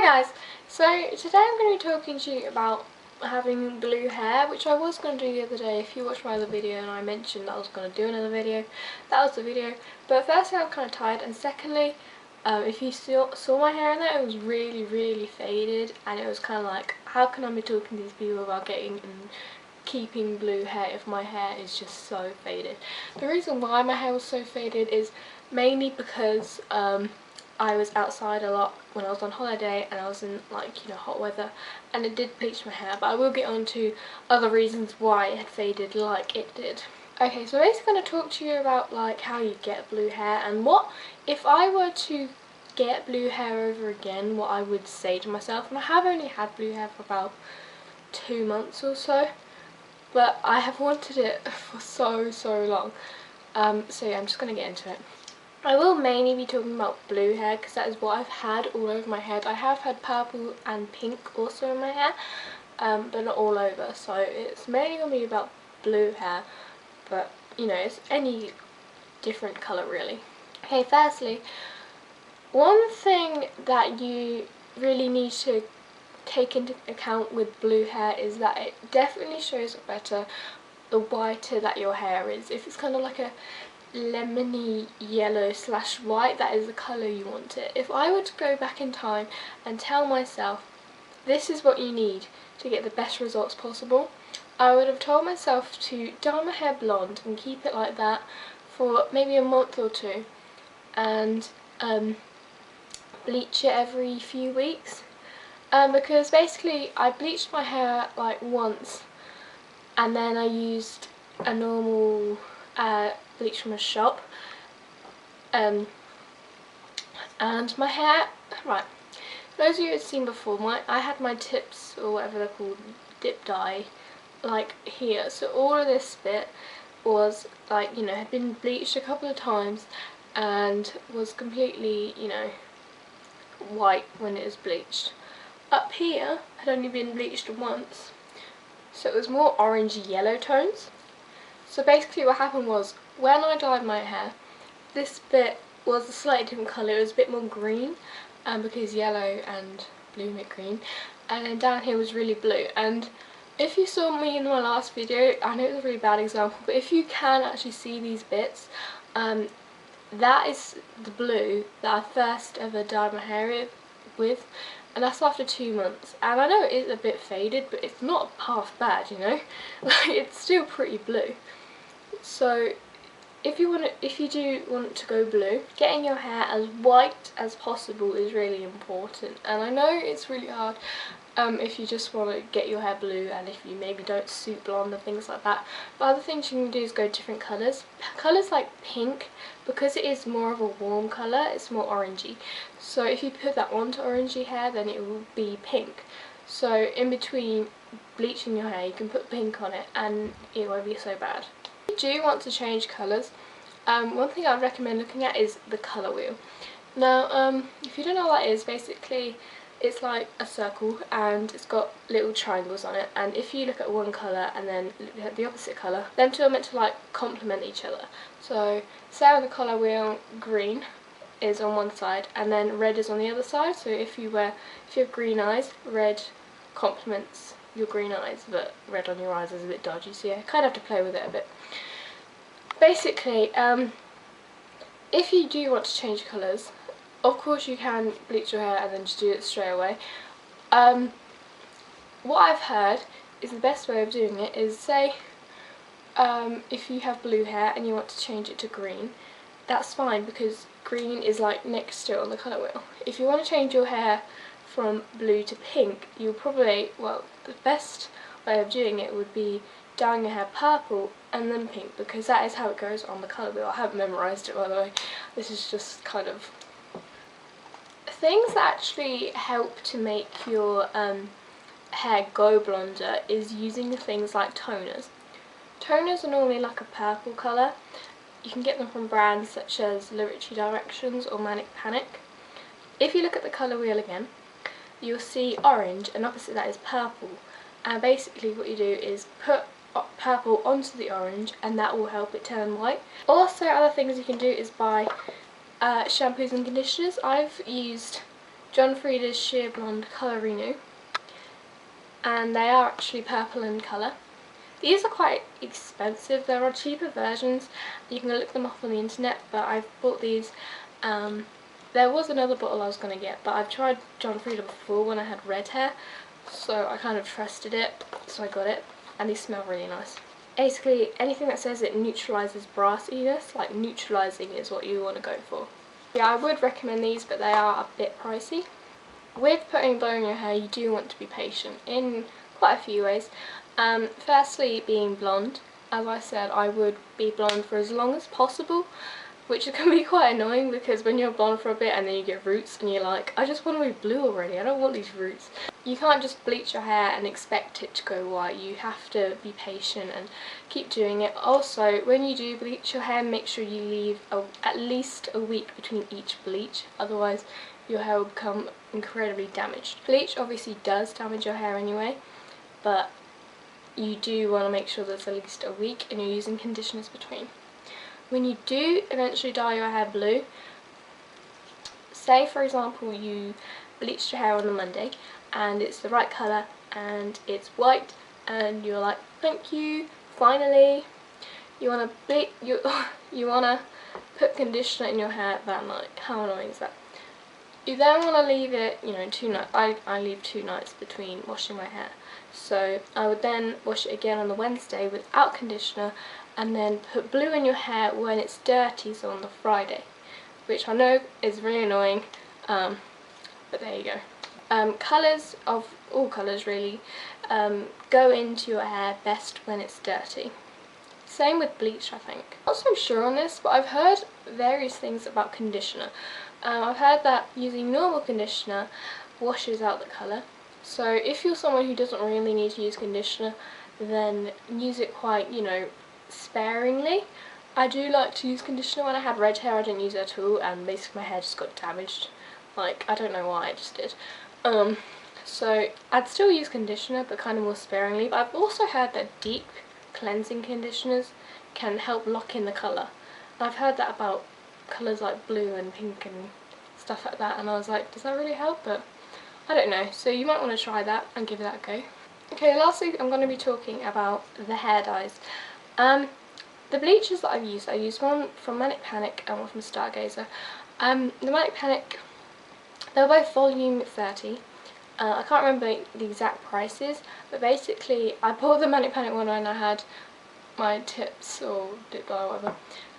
Hi guys, so today I'm going to be talking to you about having blue hair, which I was going to do the other day. If you watched my other video and I mentioned I was going to do another video, that was the video. But firstly, I'm kind of tired, and secondly, if you saw my hair in there, it was really faded, and it was kind of like, how can I be talking to these people about getting and keeping blue hair if my hair is just so faded? The reason why my hair was so faded is mainly because I was outside a lot when I was on holiday and I was in hot weather, and it did bleach my hair, but I will get on to other reasons why it had faded like it did. Okay, so I'm basically going to talk to you about how you get blue hair, and what if I were to get blue hair over again, what I would say to myself. And I have only had blue hair for about 2 months or so, but I have wanted it for so long. So yeah, I'm just going to get into it. I will mainly be talking about blue hair because that is what I've had all over my head. I have had purple and pink also in my hair, but not all over, so it's mainly going to be about blue hair, but it's any different colour really. Okay, firstly, one thing that you really need to take into account with blue hair is that it definitely shows up better the whiter that your hair is. If it's kind of like a lemony yellow / white, that is the colour you want it. If I were to go back in time and tell myself this is what you need to get the best results possible, I would have told myself to dye my hair blonde and keep it like that for maybe a month or two, and bleach it every few weeks, because basically I bleached my hair once, and then I used a normal bleach from a shop, and my hair, right, those of you who have seen before, I had my tips, or whatever they're called, dip dye, here, so all of this bit was had been bleached a couple of times and was completely white when it was bleached. Up here had only been bleached once, so it was more orangey yellow tones. So basically what happened was, when I dyed my hair, this bit was a slightly different colour. It was a bit more green, because yellow and blue make green, and then down here was really blue. And if you saw me in my last video, I know it's a really bad example, but if you can actually see these bits, that is the blue that I first ever dyed my hair with, and that's after 2 months. And I know it is a bit faded, but it's not half bad, it's still pretty blue. So if you do want to go blue, getting your hair as white as possible is really important. And I know it's really hard if you just want to get your hair blue, and if you maybe don't suit blonde and things like that. But other things you can do is go different colours. Colours like pink, because it is more of a warm colour, it's more orangey. So if you put that onto orangey hair, then it will be pink. So in between bleaching your hair, you can put pink on it and it won't be so bad. If you do want to change colours, one thing I'd recommend looking at is the colour wheel. Now, if you don't know what that is, basically it's like a circle and it's got little triangles on it, and if you look at one colour and then look at the opposite colour, them two are meant to complement each other. So say on the colour wheel, green is on one side and then red is on the other side. So if you have green eyes, red complements your green eyes, but red on your eyes is a bit dodgy, so yeah, kind of have to play with it a bit. Basically, if you do want to change colours, of course you can bleach your hair and then just do it straight away. What I've heard is the best way of doing it is, say if you have blue hair and you want to change it to green, that's fine because green is next to it on the colour wheel. If you want to change your hair from blue to pink, you'll probably, the best way of doing it would be dyeing your hair purple and then pink, because that is how it goes on the colour wheel. I haven't memorised it, by the way. This is just kind of things that actually help to make your hair go blonder is using things like toners. Toners are normally a purple colour. You can get them from brands such as Riche Directions or Manic Panic. If you look at the colour wheel again, you'll see orange, and opposite that is purple. And basically what you do is put purple onto the orange, and that will help it turn white. Also, other things you can do is buy shampoos and conditioners. I've used John Frieda's Sheer Blonde Colour Renew, and they are actually purple in colour. These are quite expensive. There are cheaper versions. You can look them up on the internet, but I've bought these. There was another bottle I was going to get, but I've tried John Frieda before when I had red hair, so I kind of trusted it, so I got it, and these smell really nice. Basically, anything that says it neutralises brassiness, like neutralising, is what you want to go for. Yeah, I would recommend these, but they are a bit pricey. With putting blow in your hair, you do want to be patient in quite a few ways. Firstly, being blonde. As I said, I would be blonde for as long as possible, which can be quite annoying because when you're blonde for a bit and then you get roots and you're like, I just want to be blue already, I don't want these roots. You can't just bleach your hair and expect it to go white. You have to be patient and keep doing it. Also, when you do bleach your hair, make sure you leave at least a week between each bleach, otherwise your hair will become incredibly damaged. Bleach obviously does damage your hair anyway, but you do want to make sure there's at least a week and you're using conditioners between. When you do eventually dye your hair blue, say for example you bleached your hair on a Monday and it's the right colour and it's white and you're like, thank you, finally, you want to put conditioner in your hair that night. How annoying is that? You then want to leave it, 2 nights. I leave 2 nights between washing my hair. So I would then wash it again on the Wednesday without conditioner and then put blue in your hair when it's dirty, so on the Friday. Which I know is really annoying, but there you go. Colours of all colours really go into your hair best when it's dirty. Same with bleach, I think. Not so sure on this, but I've heard various things about conditioner. I've heard that using normal conditioner washes out the colour. So if you're someone who doesn't really need to use conditioner, then use it quite, sparingly. I do like to use conditioner. When I had red hair I didn't use it at all and basically my hair just got damaged. Like, I don't know why, I just did. So I'd still use conditioner but kind of more sparingly. But I've also heard that deep cleansing conditioners can help lock in the colour. I've heard that about colours like blue and pink and stuff like that, and I was like, does that really help? But I don't know, so you might want to try that and give that a go. Okay, lastly I'm going to be talking about the hair dyes. The bleachers that I used one from Manic Panic and one from Stargazer. The Manic Panic, they were both volume 30. I can't remember the exact prices, but basically I bought the Manic Panic one when I had my tips or dip dye or whatever,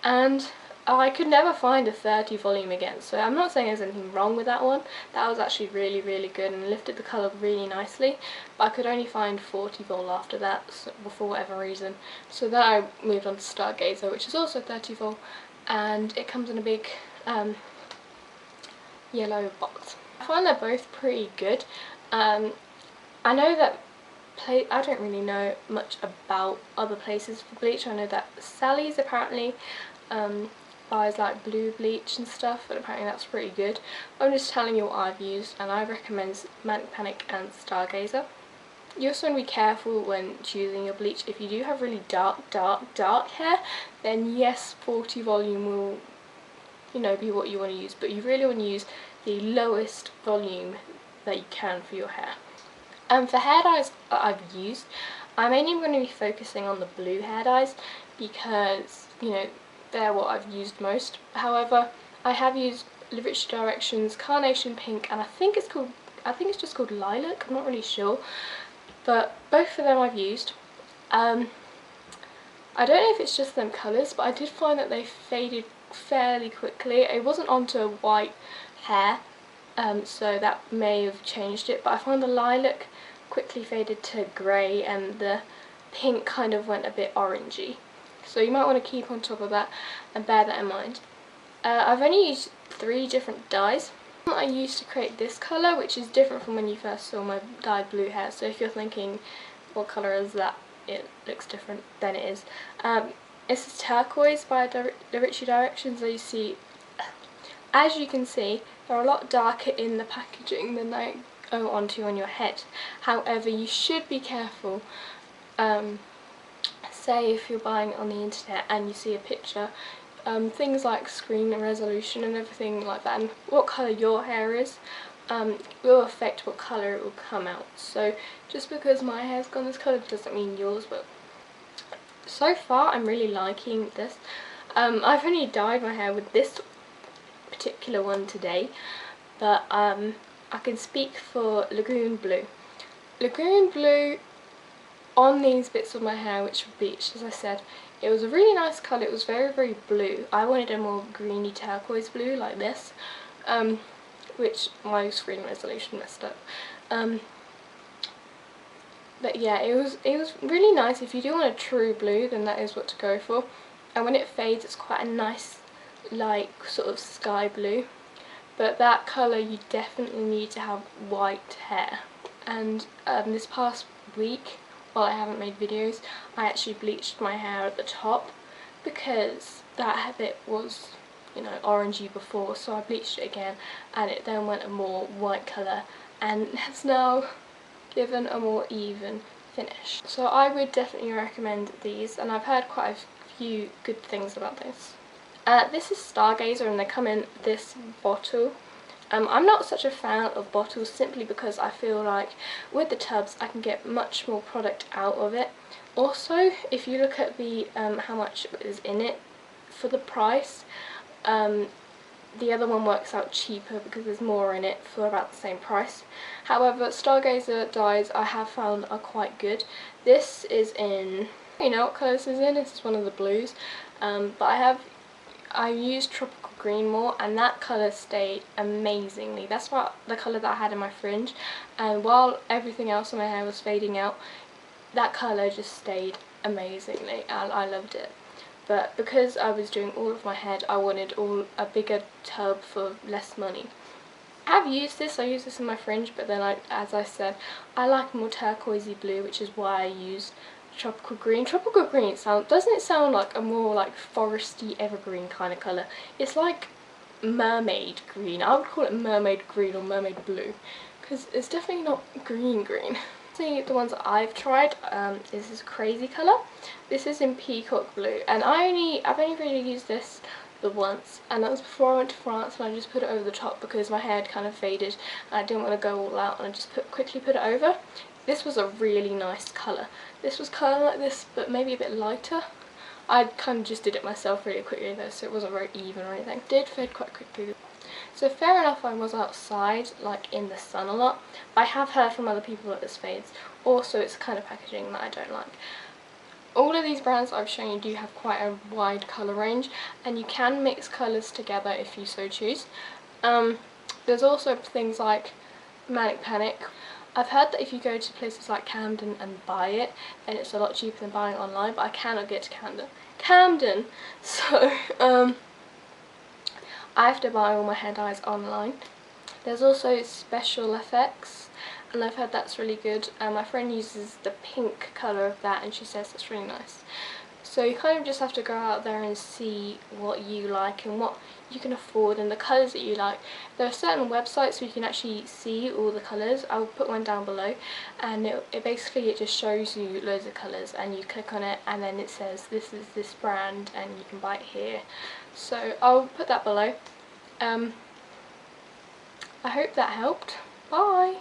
and I could never find a 30 volume again, so I'm not saying there's anything wrong with that one. That was actually really, really good and lifted the colour really nicely, but I could only find 40 vol after that, for whatever reason. So then I moved on to Stargazer, which is also 30 vol, and it comes in a big yellow box. I find they're both pretty good. I know that I don't really know much about other places for bleach. I know that Sally's apparently buys like blue bleach and stuff, and apparently that's pretty good. I'm just telling you what I've used, and I recommend Manic Panic and Stargazer. You also want to be careful when choosing your bleach. If you do have really dark hair, then yes, 40 volume will be what you want to use, but you really want to use the lowest volume that you can for your hair. For hair dyes that I've used, I'm mainly going to be focusing on the blue hair dyes because they're what I've used most. However, I have used Riche Directions Carnation Pink, and I think it's just called Lilac. I'm not really sure, but both of them I've used. I don't know if it's just them colours, but I did find that they faded fairly quickly. It wasn't onto white hair, so that may have changed it, but I found the lilac quickly faded to grey and the pink kind of went a bit orangey. So you might want to keep on top of that and bear that in mind. I've only used 3 different dyes. I used to create this colour, which is different from when you first saw my dyed blue hair, so if you're thinking what colour is that, it looks different, then it is. This is Turquoise by the Riche Directions. As you can see, they're a lot darker in the packaging than they go onto on your head. However, you should be careful. Say if you're buying on the internet and you see a picture, things like screen resolution and everything like that, and what colour your hair is, will affect what colour it will come out. So just because my hair's gone this colour doesn't mean yours will. So far I'm really liking this. I've only dyed my hair with this particular one today, but I can speak for Lagoon Blue. Lagoon Blue on these bits of my hair which were bleached, as I said, it was a really nice colour. It was very, very blue. I wanted a more greeny turquoise blue like this, which my screen resolution messed up. But yeah, it was really nice. If you do want a true blue, then that is what to go for. And when it fades, it's quite a nice, like, sort of sky blue. But that colour, you definitely need to have white hair. And this past week, while I haven't made videos, I actually bleached my hair at the top because that bit was, you know, orangey before, so I bleached it again and it then went a more white colour and has now given a more even finish. So I would definitely recommend these, and I've heard quite a few good things about this. This is Stargazer and they come in this bottle. I'm not such a fan of bottles simply because I feel like with the tubs I can get much more product out of it. Also, if you look at the how much is in it for the price, the other one works out cheaper because there's more in it for about the same price. However, Stargazer dyes I have found are quite good. This is in, you know what colour this is in, this is one of the blues, but I used Tropical Green more and that colour stayed amazingly. That's what the colour that I had in my fringe, and while everything else on my hair was fading out, that colour just stayed amazingly and I loved it. But because I was doing all of my head, I wanted a bigger tub for less money. I have used this, I use this in my fringe, but then as I said, I like more turquoisey blue, which is why I used Tropical Green. Tropical Green doesn't it sound like a more like foresty evergreen kind of colour? It's like mermaid green. I would call it mermaid green or mermaid blue, because it's definitely not green green. The ones that I've tried is this crazy colour. This is in peacock blue, and I've only really used this the once, and that was before I went to France, and I just put it over the top because my hair had kind of faded and I didn't want to go all out, and I just quickly put it over. This was a really nice colour. This was kind of like this, but maybe a bit lighter. I kind of just did it myself really quickly though, so it wasn't very even or anything. It did fade quite quickly. So fair enough, I was outside, like in the sun a lot. I have heard from other people that this fades. Also, it's kind of packaging that I don't like. All of these brands I've shown you do have quite a wide colour range, and you can mix colours together if you so choose. There's also things like Manic Panic. I've heard that if you go to places like Camden and buy it, then it's a lot cheaper than buying online, but I cannot get to Camden, so I have to buy all my hair dyes online. There's also Special Effects, and I've heard that's really good. My friend uses the pink colour of that and she says it's really nice. So you kind of just have to go out there and see what you like and what you can afford and the colours that you like. There are certain websites where you can actually see all the colours. I'll put one down below, and it basically just shows you loads of colours, and you click on it and then it says this is this brand and you can buy it here. So I'll put that below. I hope that helped. Bye!